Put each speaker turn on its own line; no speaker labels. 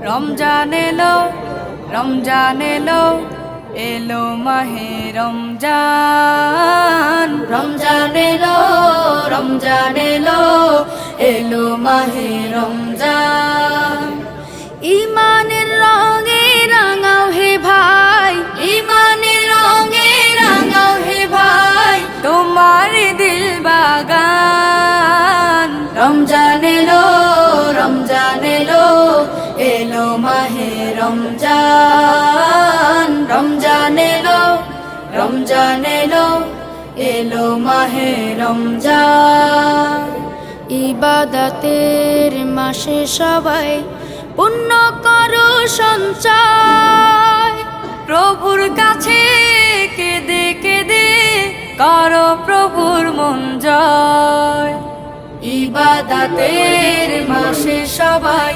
রমজান এলো, রমজান এলো, এলো মাহে রমজান। রমজান এলো, রমজান এলো, এলো মাহে রমজান। ইমানের রঙে রাঙাও হে ভাই, ইমানের রঙে রাঙাও হে ভাই, তোমার দিল বাগান। রমজান এলো, রমজান এলো, এলো মাহে রমজান। রমজান এলো, রমজান এলো, এলো মাহে রমজান। ইবাদতের মাসে সবাই পুণ্য করো সঞ্চয়, প্রভুর কাছে কেঁদে কেঁদে করো প্রভুর মন জয়। ইবাদতের মাসে সবাই